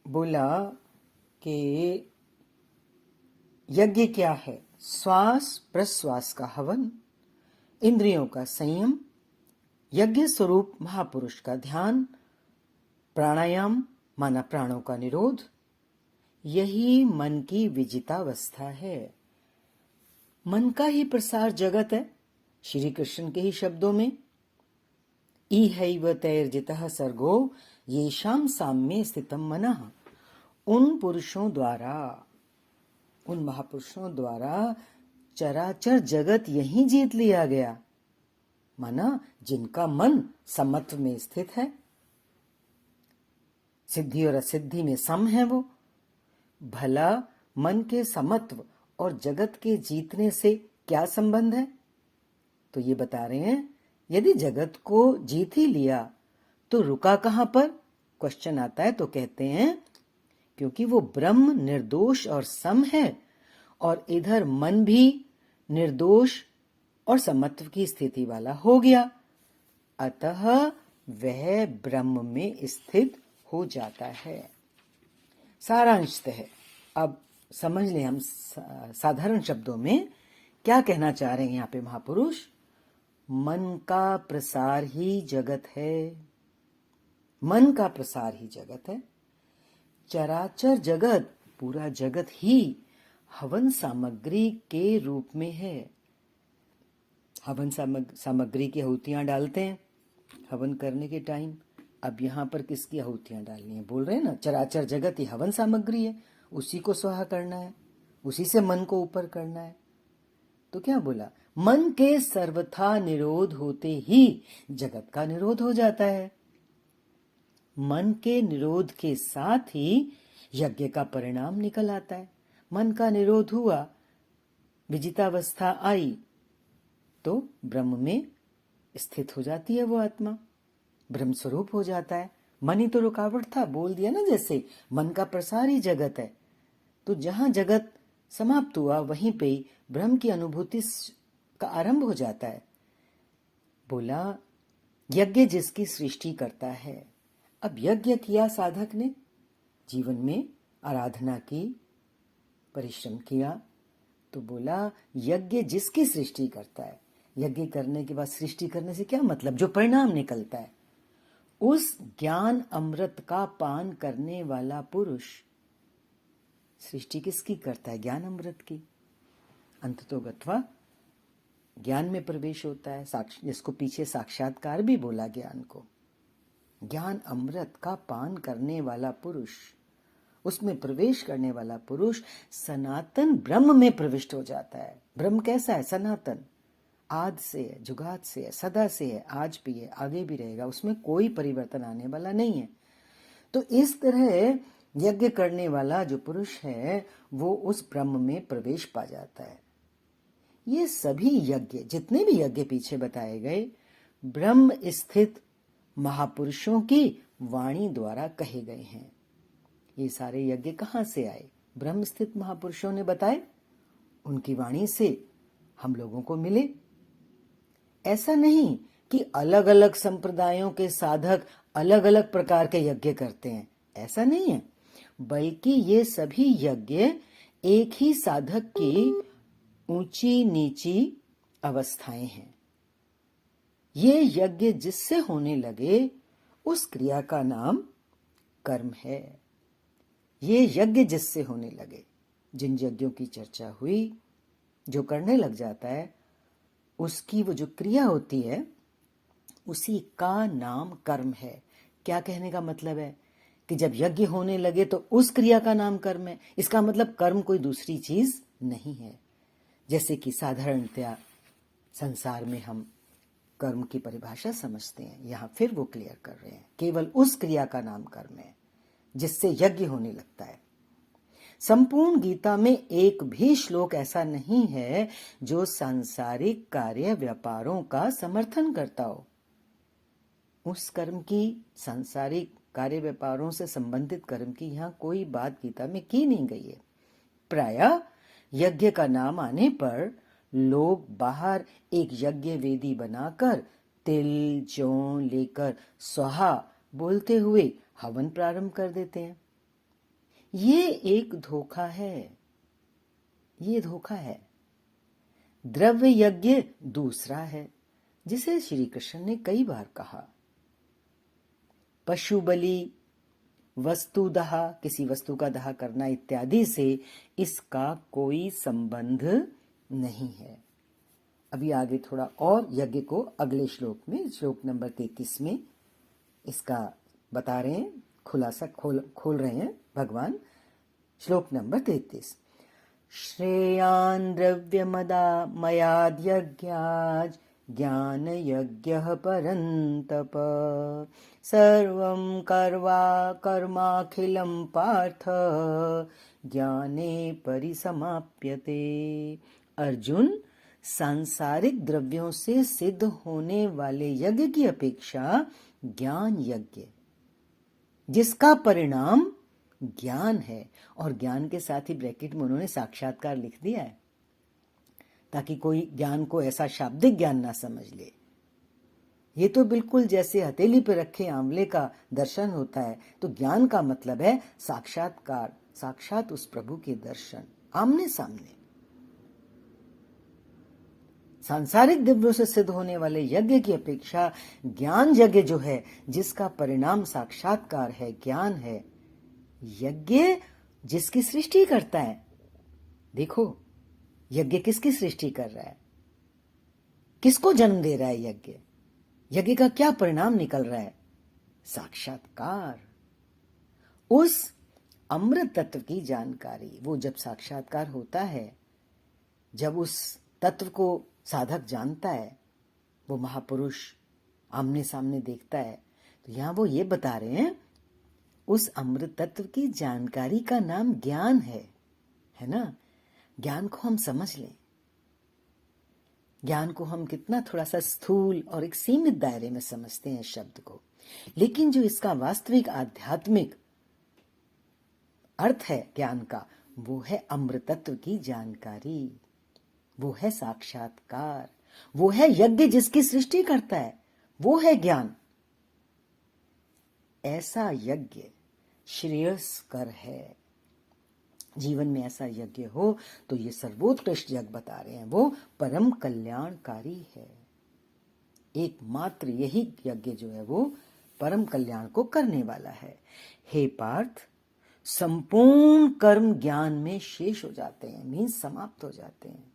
बोला कि यज्ञ क्या है? श्वास प्रश्वास का हवन, इंद्रियों का संयम, यज्ञ स्वरूप महापुरुष का ध्यान, प्राणायाम माना प्राणों का निरोध, यही मन की विजितावस्था है। मन का ही प्रसार जगत है। श्री कृष्ण के ही शब्दों में ईहैव तैर्जितः सर्गो येषां साम्ये स्थितम मनः। उन पुरुषों द्वारा, उन महापुरुषों द्वारा चराचर जगत यहीं जीत लिया गया, माना जिनका मन समत्व में स्थित है, सिद्धि और असिद्धि में सम है वो। भला मन के समत्व और जगत के जीतने से क्या संबंध है? तो ये बता रहे हैं, यदि जगत को जीत ही लिया तो रुका कहां पर? क्वेश्चन आता है तो कहते हैं क्योंकि वो ब्रह्म निर्दोष और सम है और इधर मन भी निर्दोष और समत्व की स्थिति वाला हो गया, अतः वह ब्रह्म में स्थित हो जाता है। सारांशतः अब समझ लें हम साधारण शब्दों में क्या कहना चाह रहे हैं यहाँ पे महापुरुष। मन का प्रसार ही जगत है, मन का प्रसार ही जगत है। चराचर जगत, पूरा जगत ही हवन सामग्री के रूप में है। हवन सामग्री की आहुतियां डालते हैं हवन करने के टाइम। अब यहां पर किसकी आहुतियां डालनी है? बोल रहे हैं ना, चराचर जगत ही हवन सामग्री है, उसी को स्वाहा करना है, उसी से मन को ऊपर करना है। तो क्या बोला? मन के सर्वथा निरोध होते ही जगत का निरोध हो जाता है। मन के निरोध के साथ ही यज्ञ का परिणाम निकल आता है। मन का निरोध हुआ, विजितावस्था आई, तो ब्रह्म में स्थित हो जाती है वो आत्मा, ब्रह्म स्वरूप हो जाता है। मन ही तो रुकावट था, बोल दिया ना, जैसे मन का प्रसार ही जगत है। तो जहां जगत समाप्त हुआ वहीं पे ही ब्रह्म की अनुभूति का आरंभ हो जाता है। बोला यज्ञ जिसकी सृष्टि करता है। अब यज्ञ किया साधक ने, जीवन में आराधना की, परिश्रम किया, तो बोला यज्ञ जिसकी सृष्टि करता है। यज्ञ करने के बाद सृष्टि करने से क्या मतलब? जो परिणाम निकलता है, उस ज्ञान अमृत का पान करने वाला पुरुष। सृष्टि किसकी करता है? ज्ञान अमृत की। अंततोगत्वा ज्ञान में प्रवेश होता है, जिसको पीछे साक्षात्कार भी बोला ज्ञान को। ज्ञान अमृत का पान करने वाला पुरुष, उसमें प्रवेश करने वाला पुरुष सनातन ब्रह्म में प्रविष्ट हो जाता है। ब्रह्म कैसा है? सनातन, आद से है, जुगाद से है, सदा से है, आज भी है, आगे भी रहेगा, उसमें कोई परिवर्तन आने वाला नहीं है। तो इस तरह यज्ञ करने वाला जो पुरुष है वो उस ब्रह्म में प्रवेश पा जाता है। ये सभी यज्ञ, जितने भी यज्ञ पीछे बताए गए, ब्रह्म स्थित महापुरुषों की वाणी द्वारा कहे गए हैं। ये सारे यज्ञ कहां से आए? ब्रह्म स्थित महापुरुषों ने बताए, उनकी वाणी से हम लोगों को मिले। ऐसा नहीं कि अलग अलग संप्रदायों के साधक अलग अलग प्रकार के यज्ञ करते हैं, ऐसा नहीं है, बल्कि ये सभी यज्ञ एक ही साधक की ऊंची नीची अवस्थाएं हैं। ये यज्ञ जिससे होने लगे उस क्रिया का नाम कर्म है। ये यज्ञ जिससे होने लगे, जिन यज्ञों की चर्चा हुई, जो करने लग जाता है, उसकी वो जो क्रिया होती है उसी का नाम कर्म है। क्या कहने का मतलब है कि जब यज्ञ होने लगे तो उस क्रिया का नाम कर्म है। इसका मतलब कर्म कोई दूसरी चीज नहीं है। जैसे कि साधारणतया संसार में हम कर्म की परिभाषा समझते हैं, यहां फिर वो क्लियर कर रहे हैं, केवल उस क्रिया का नाम कर्म है जिससे यज्ञ होने लगता है। संपूर्ण गीता में एक भी श्लोक ऐसा नहीं है जो सांसारिक कार्य व्यापारों का समर्थन करता हो। उस कर्म की, सांसारिक कार्य व्यापारों से संबंधित कर्म की यहां कोई बात गीता में की नहीं गई है। प्रायः यज्ञ का नाम आने पर लोग बाहर एक यज्ञ वेदी बनाकर तिल जौ लेकर स्वाहा बोलते हुए हवन प्रारंभ कर देते हैं। ये एक धोखा है, ये धोखा है। द्रव्य यज्ञ दूसरा है, जिसे श्री कृष्ण ने कई बार कहा। पशु बलि, वस्तु दहा, किसी वस्तु का दहा करना इत्यादि से इसका कोई संबंध नहीं है। अभी आगे थोड़ा और यज्ञ को अगले श्लोक में, श्लोक नंबर 33 में इसका बता रहे हैं, खुलासा खोल रहे हैं भगवान। श्लोक नंबर 33, श्रेयान् द्रव्यमदा मयाद्यज्ञात् ज्ञान यज्ञः परन्तप सर्वं कर्माखिलं पार्थ ज्ञाने परिसमाप्यते। अर्जुन, सांसारिक द्रव्यों से सिद्ध होने वाले यज्ञ की अपेक्षा ज्ञान यज्ञ, जिसका परिणाम ज्ञान है, और ज्ञान के साथ ही ब्रैकेट में उन्होंने साक्षात्कार लिख दिया है, ताकि कोई ज्ञान को ऐसा शाब्दिक ज्ञान ना समझ ले। ये तो बिल्कुल जैसे हथेली पे रखे आंवले का दर्शन होता है, तो ज्ञान का मतलब है साक्षात्कार, साक्षात उस प्रभु के दर्शन आमने सामने। सांसारिक द्रव्यों से सिद्ध होने वाले यज्ञ की अपेक्षा ज्ञान यज्ञ जो है, जिसका परिणाम साक्षात्कार है, ज्ञान है, यज्ञ जिसकी सृष्टि करता है। देखो, यज्ञ किसकी सृष्टि कर रहा है, किसको जन्म दे रहा है यज्ञ, यज्ञ का क्या परिणाम निकल रहा है, साक्षात्कार। उस अमृत तत्व की जानकारी, वो जब साक्षात्कार होता है, जब उस तत्व को साधक जानता है, वो महापुरुष आमने सामने देखता है, तो यहां वो ये बता रहे हैं, उस अमृत तत्व की जानकारी का नाम ज्ञान है ना। ज्ञान को हम समझ लें, ज्ञान को हम कितना थोड़ा सा स्थूल और एक सीमित दायरे में समझते हैं शब्द को, लेकिन जो इसका वास्तविक आध्यात्मिक अर्थ है ज्ञान का, वो है अमृत तत्व की जानकारी, वो है साक्षात्कार, वो है यज्ञ जिसकी सृष्टि करता है, वो है ज्ञान। ऐसा यज्ञ श्रेयस्कर है। जीवन में ऐसा यज्ञ हो तो ये सर्वोत्कृष्ट यज्ञ बता रहे हैं, वो परम कल्याणकारी है। एकमात्र यही यज्ञ जो है वो परम कल्याण को करने वाला है। हे पार्थ, संपूर्ण कर्म ज्ञान में शेष हो जाते हैं, मीन्स समाप्त हो जाते हैं।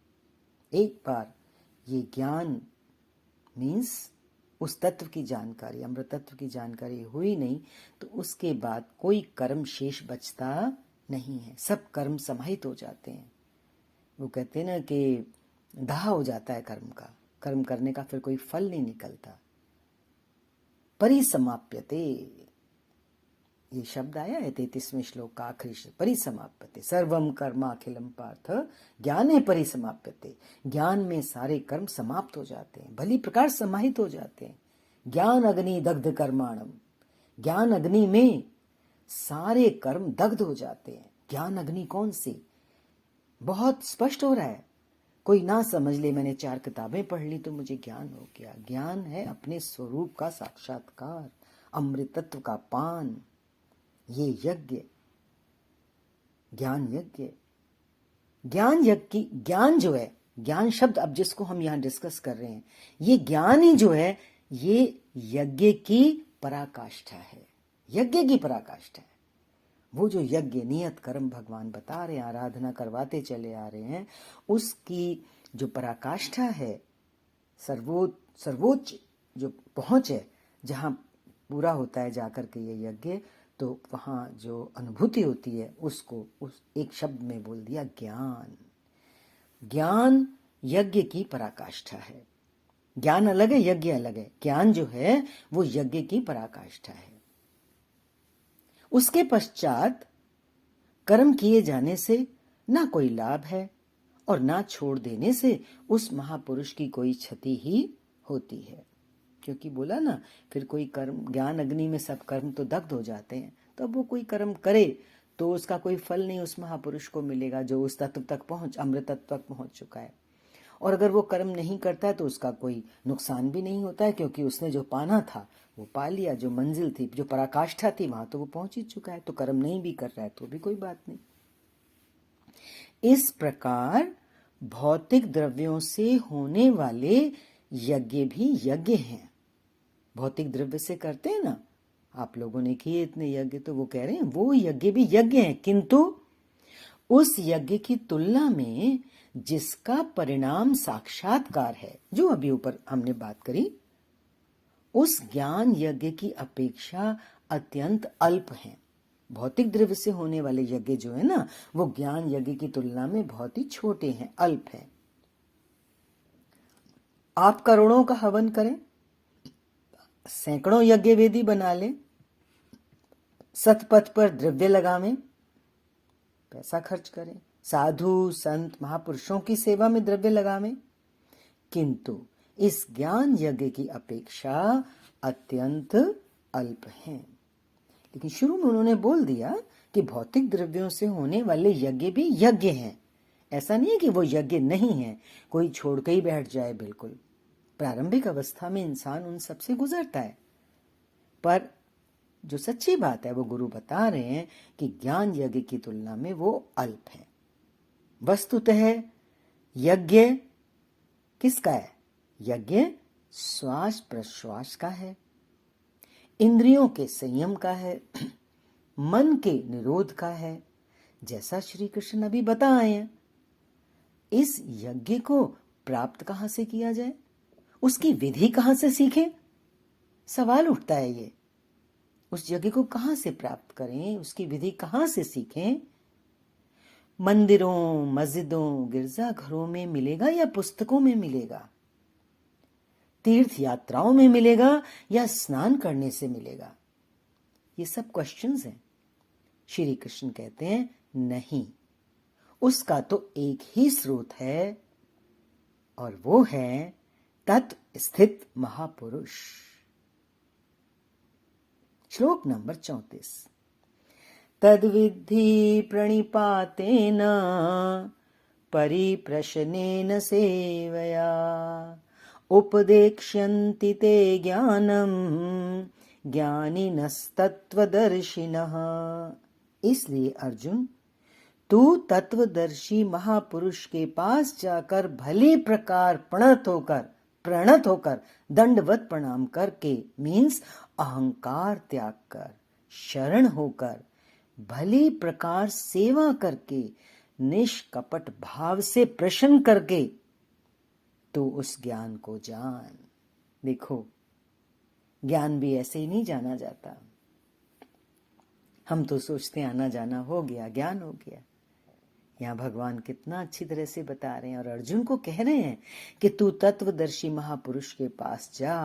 एक बार ये ज्ञान मीन्स उस तत्व की जानकारी, अमृत तत्व की जानकारी हुई नहीं, तो उसके बाद कोई कर्म शेष बचता नहीं है, सब कर्म समाहित हो जाते हैं। वो कहते हैं ना कि दाह हो जाता है कर्म का, कर्म करने का फिर कोई फल नहीं निकलता। परिसमाप्यते, ये शब्द आया है 33वें श्लोक का आखिरी शब्द, परिसमाप्यते। सर्वम कर्माखिलम पार्थ ज्ञाने परिसमाप्यते। ज्ञान में सारे कर्म समाप्त हो जाते हैं, भली प्रकार समाहित हो जाते हैं। ज्ञान अग्नि दग्ध कर्माणम, ज्ञान अग्नि में सारे कर्म दग्ध हो जाते हैं। ज्ञान अग्नि कौन सी, बहुत स्पष्ट हो रहा है, कोई ना समझ ले मैंने 4 किताबें पढ़ ली तो मुझे ज्ञान हो गया। ज्ञान है अपने स्वरूप का साक्षात्कार, अमृत तत्व का पान, ये यज्ञ ज्ञान यज्ञ। ज्ञान यज्ञ की, ज्ञान जो है, ज्ञान शब्द अब जिसको हम यहां डिस्कस कर रहे हैं, ये ज्ञान ही जो है ये यज्ञ की पराकाष्ठा है, यज्ञ की पराकाष्ठा है। वो जो यज्ञ नियत कर्म भगवान बता रहे हैं, आराधना करवाते चले आ रहे हैं, उसकी जो पराकाष्ठा है, सर्वोच्च जो पहुंच है, जहां पूरा होता है जाकर के ये यज्ञ, तो वहां जो अनुभूति होती है उसको उस एक शब्द में बोल दिया, ज्ञान। ज्ञान यज्ञ की पराकाष्ठा है। ज्ञान अलग है, यज्ञ अलग है। ज्ञान जो है वो यज्ञ की पराकाष्ठा है। उसके पश्चात कर्म किए जाने से ना कोई लाभ है और ना छोड़ देने से उस महापुरुष की कोई क्षति ही होती है। क्योंकि बोला ना, फिर कोई कर्म, ज्ञान अग्नि में सब कर्म तो दग्ध हो जाते हैं, तो अब वो कोई कर्म करे तो उसका कोई फल नहीं उस महापुरुष को मिलेगा जो उस तत्व तक पहुंच, अमृत तत्व तक पहुंच चुका है। और अगर वो कर्म नहीं करता है तो उसका कोई नुकसान भी नहीं होता है, क्योंकि उसने जो पाना था वो पा लिया, जो मंजिल थी, जो पराकाष्ठा थी, वहां तो वो पहुंच ही चुका है। तो कर्म नहीं भी कर रहा है तो भी कोई बात नहीं। इस प्रकार भौतिक द्रव्यों से होने वाले यज्ञ भी यज्ञ हैं। भौतिक द्रव्य से करते हैं ना, आप लोगों ने किए इतने यज्ञ, तो वो कह रहे हैं वो यज्ञ भी यज्ञ हैं, किंतु उस यज्ञ की तुलना में जिसका परिणाम साक्षात्कार है, जो अभी ऊपर हमने बात करी, उस ज्ञान यज्ञ की अपेक्षा अत्यंत अल्प हैं। भौतिक द्रव्य से होने वाले यज्ञ जो है ना, वो ज्ञान यज्ञ की तुलना में बहुत ही छोटे हैं, अल्प हैं। आप करोड़ों का हवन करें, सैकड़ों यज्ञ वेदी बना लें, सतपथ पर द्रव्य लगावें, पैसा खर्च करें, साधु संत महापुरुषों की सेवा में द्रव्य लगावें, किंतु इस ज्ञान यज्ञ की अपेक्षा अत्यंत अल्प हैं। लेकिन शुरू में उन्होंने बोल दिया कि भौतिक द्रव्यों से होने वाले यज्ञ भी यज्ञ हैं। ऐसा नहीं है कि वो यज्ञ नहीं है, कोई छोड़ के ही बैठ जाए। बिल्कुल प्रारंभिक अवस्था में इंसान उन सबसे गुजरता है, पर जो सच्ची बात है वो गुरु बता रहे हैं कि ज्ञान यज्ञ की तुलना में वो अल्प है। वस्तुतः यज्ञ किसका है? यज्ञ श्वास प्रश्वास का है, इंद्रियों के संयम का है, मन के निरोध का है, जैसा श्री कृष्ण अभी बताए हैं। इस यज्ञ को प्राप्त कहां से किया जाए, उसकी विधि कहां से सीखें? सवाल उठता है ये। उस यज्ञ को कहां से प्राप्त करें, उसकी विधि कहां से सीखें? मंदिरों, मस्जिदों, गिरजाघरों में मिलेगा या पुस्तकों में मिलेगा? तीर्थ यात्राओं में मिलेगा या स्नान करने से मिलेगा? ये सब क्वेश्चंस हैं। श्री कृष्ण कहते हैं नहीं, उसका तो एक ही स्रोत है और वो है तत्व स्थित महापुरुष। श्लोक नंबर 34। तद्विद्धि प्रणिपातेन परिप्रश्नेन सेवया उपदेक्ष्यन्ति ते ज्ञानम ज्ञानिनस्तत्वदर्शिनः। इसलिए अर्जुन, तू तत्वदर्शी महापुरुष के पास जाकर भली प्रकार प्रणत होकर दंडवत प्रणाम करके, मीन्स अहंकार त्याग कर, शरण होकर, भली प्रकार सेवा करके, निष्कपट भाव से प्रश्न करके तो उस ज्ञान को जान। देखो, ज्ञान भी ऐसे ही नहीं जाना जाता। हम तो सोचते आना जाना हो गया, ज्ञान हो गया। यहाँ भगवान कितना अच्छी तरह से बता रहे हैं और अर्जुन को कह रहे हैं कि तू तत्वदर्शी महापुरुष के पास जा।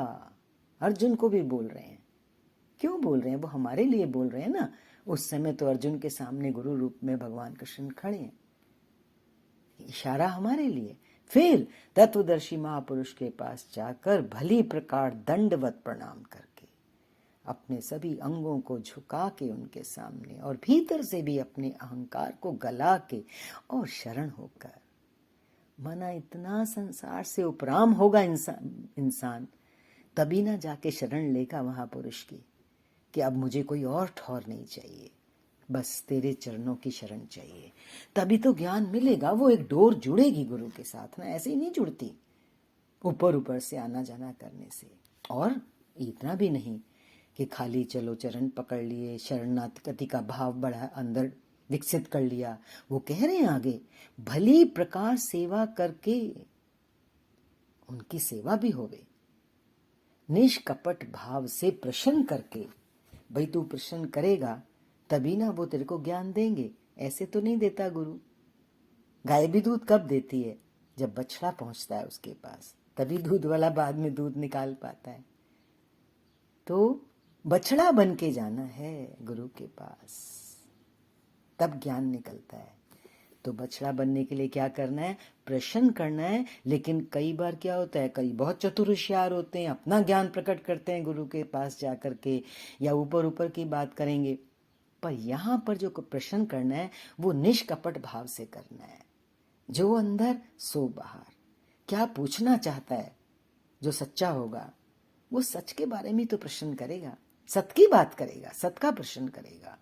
अर्जुन को भी बोल रहे हैं। क्यों बोल रहे हैं? वो हमारे लिए बोल रहे हैं ना। उस समय तो अर्जुन के सामने गुरु रूप में भगवान कृष्ण खड़े हैं, इशारा हमारे लिए। फिर तत्वदर्शी महापुरुष के पास जाकर भली प्रकार दंडवत प्रणाम करके, अपने सभी अंगों को झुका के उनके सामने, और भीतर से भी अपने अहंकार को गला के और शरण होकर, माना इतना संसार से उपराम होगा इंसान तभी ना जाके शरण लेगा महापुरुष की कि अब मुझे कोई और ठौर नहीं चाहिए, बस तेरे चरणों की शरण चाहिए। तभी तो ज्ञान मिलेगा। वो एक डोर जुड़ेगी गुरु के साथ ना, ऐसे ही नहीं जुड़ती ऊपर ऊपर से आना जाना करने से। और इतना भी नहीं कि खाली चलो चरण पकड़ लिए, शरणागति का भाव बढ़ा अंदर विकसित कर लिया। वो कह रहे हैं आगे, भली प्रकार सेवा करके उनकी सेवा भी होवे, निष्कपट भाव से प्रश्न करके। भाई तू प्रश्न करेगा तभी ना वो तेरे को ज्ञान देंगे, ऐसे तो नहीं देता गुरु। गाय भी दूध कब देती है? जब बछड़ा पहुंचता है उसके पास, तभी दूध वाला बाद में दूध निकाल पाता है। तो बछड़ा बन के जाना है गुरु के पास, तब ज्ञान निकलता है। तो बछड़ा बनने के लिए क्या करना है? प्रश्न करना है। लेकिन कई बार क्या होता है, कई बहुत चतुर होशियार होते हैं, अपना ज्ञान प्रकट करते हैं गुरु के पास जाकर के, या ऊपर ऊपर की बात करेंगे। पर यहाँ पर जो प्रश्न करना है वो निष्कपट भाव से करना है। जो अंदर सो बाहर, क्या पूछना चाहता है। जो सच्चा होगा वो सच के बारे में तो प्रश्न करेगा, सत की बात करेगा, सत का प्रश्न करेगा।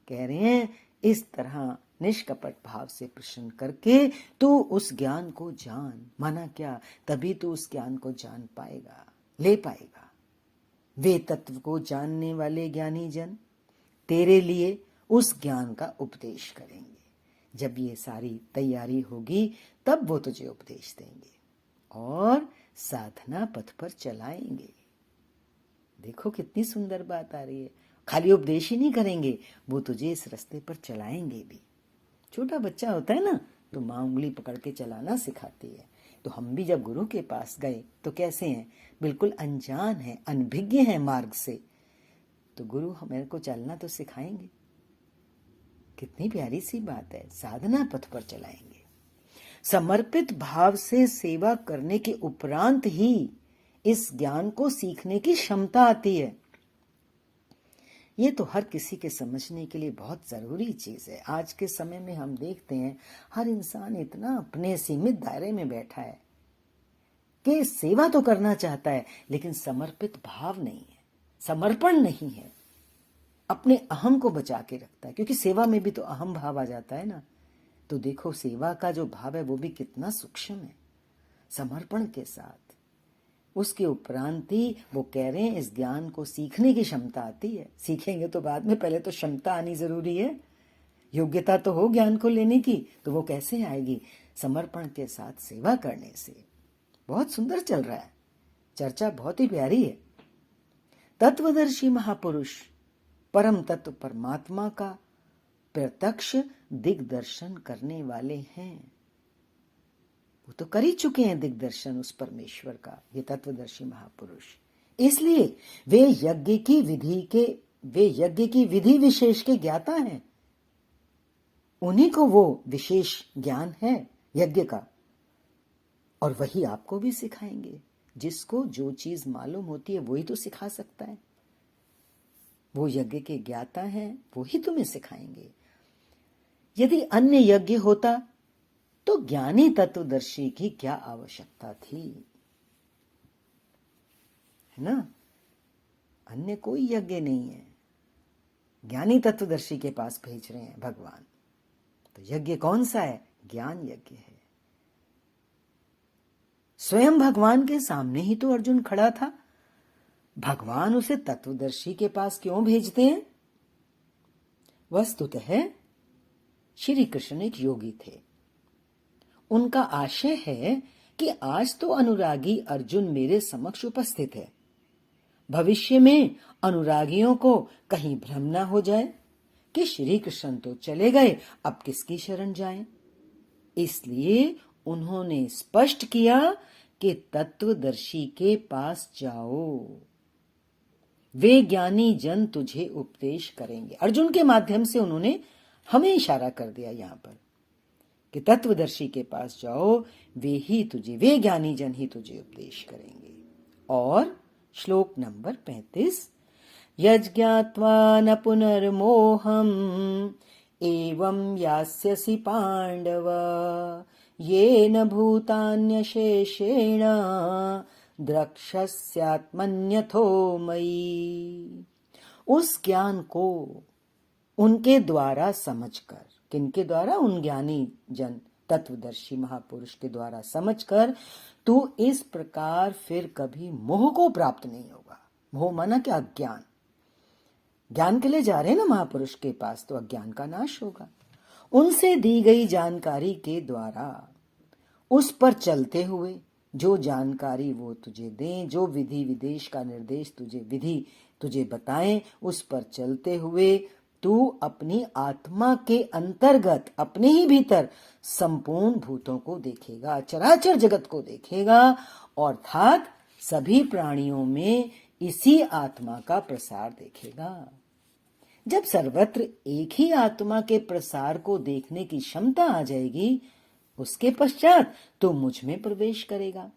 कह रहे हैं इस तरह निष्कपट भाव से प्रश्न करके तू उस ज्ञान को जान। माना क्या, तभी तू उस ज्ञान को जान पाएगा, ले पाएगा। वे तत्व को जानने वाले ज्ञानी जन तेरे लिए उस ज्ञान का उपदेश करेंगे। जब ये सारी तैयारी होगी तब वो तुझे उपदेश देंगे और साधना पथ पर चलाएंगे। देखो कितनी सुंदर बात आ रही है। खाली उपदेश ही नहीं करेंगे, वो तुझे इस रास्ते पर चलाएंगे भी। छोटा बच्चा होता है ना, तो माँ उंगली पकड़ के चलाना सिखाती है। तो हम भी जब गुरु के पास गए तो कैसे हैं, बिल्कुल अनजान हैं, अनभिज्ञ हैं मार्ग से, तो गुरु हमें को चलना तो सिखाएंगे। कितनी प्यारी सी बात है, साधना पथ पर चलाएंगे। समर्पित भाव से सेवा करने के उपरांत ही इस ज्ञान को सीखने की क्षमता आती है। ये तो हर किसी के समझने के लिए बहुत जरूरी चीज है। आज के समय में हम देखते हैं हर इंसान इतना अपने सीमित दायरे में बैठा है कि सेवा तो करना चाहता है लेकिन समर्पित भाव नहीं है, समर्पण नहीं है, अपने अहम को बचा के रखता है। क्योंकि सेवा में भी तो अहम भाव आ जाता है ना। तो देखो सेवा का जो भाव है वो भी कितना सूक्ष्म है, समर्पण के साथ। उसके उपरांत ही वो कह रहे हैं इस ज्ञान को सीखने की क्षमता आती है। सीखेंगे तो बाद में, पहले तो क्षमता आनी जरूरी है, योग्यता तो हो ज्ञान को लेने की। तो वो कैसे आएगी, समर्पण के साथ सेवा करने से। बहुत सुंदर चल रहा है, चर्चा बहुत ही प्यारी है। तत्वदर्शी महापुरुष परम तत्व परमात्मा का प्रत्यक्ष दिग्दर्शन करने वाले हैं। वो तो कर ही चुके हैं दिग्दर्शन उस परमेश्वर का, ये तत्वदर्शी महापुरुष। इसलिए वे यज्ञ की विधि विशेष के ज्ञाता हैं। उन्हीं को वो विशेष ज्ञान है यज्ञ का, और वही आपको भी सिखाएंगे। जिसको जो चीज मालूम होती है वही तो सिखा सकता है। वो यज्ञ के ज्ञाता हैं, वो ही तुम्हें सिखाएंगे। यदि अन्य यज्ञ होता तो ज्ञानी तत्वदर्शी की क्या आवश्यकता थी, है ना। अन्य कोई यज्ञ नहीं है, ज्ञानी तत्वदर्शी के पास भेज रहे हैं भगवान। तो यज्ञ कौन सा है, ज्ञान यज्ञ है। स्वयं भगवान के सामने ही तो अर्जुन खड़ा था, भगवान उसे तत्वदर्शी के पास क्यों भेजते हैं। वस्तुतः श्री कृष्ण एक योगी थे। उनका आशय है कि आज तो अनुरागी अर्जुन मेरे समक्ष उपस्थित है, भविष्य में अनुरागियों को कहीं भ्रम न हो जाए कि श्री कृष्ण तो चले गए, अब किसकी शरण जाएं। इसलिए उन्होंने स्पष्ट किया कि तत्वदर्शी के पास जाओ, वे ज्ञानी जन तुझे उपदेश करेंगे। अर्जुन के माध्यम से उन्होंने हमें इशारा कर दिया यहां पर कि तत्वदर्शी के पास जाओ, वे ज्ञानी जन ही तुझे उपदेश करेंगे। और श्लोक नंबर 35, यज्ञात्वा न पुनर्मोहम एवं यास्यसि पांडव येन भूतान्यशेषेण द्रक्ष्यस्यात्मन्यथो मयि। उस ज्ञान को उनके द्वारा समझकर, किनके द्वारा, उन ज्ञानी जन तत्वदर्शी महापुरुष के द्वारा समझकर तू इस प्रकार फिर कभी मोह को प्राप्त नहीं होगा। मोह माना क्या, अज्ञान। ज्ञान के लिए जा रहे हैं ना महापुरुष के पास, तो अज्ञान का नाश होगा। उनसे दी गई जानकारी के द्वारा उस पर चलते हुए, जो जानकारी वो तुझे दें, जो विधि विदेश का निर्देश तुझे बताएं, उस पर चलते हुए तू अपनी आत्मा के अंतर्गत, अपने ही भीतर संपूर्ण भूतों को देखेगा, चराचर जगत को देखेगा, अर्थात सभी प्राणियों में इसी आत्मा का प्रसार देखेगा। जब सर्वत्र एक ही आत्मा के प्रसार को देखने की क्षमता आ जाएगी, उसके पश्चात तो मुझ में प्रवेश करेगा।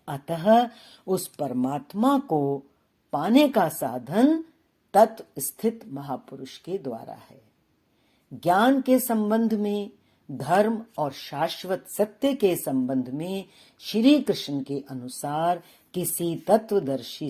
अतः उस परमात्मा को पाने का साधन तत्व स्थित महापुरुष के द्वारा है। ज्ञान के संबंध में धर्म और शाश्वत सत्य के संबंध में श्री कृष्ण के अनुसार किसी तत्वदर्शी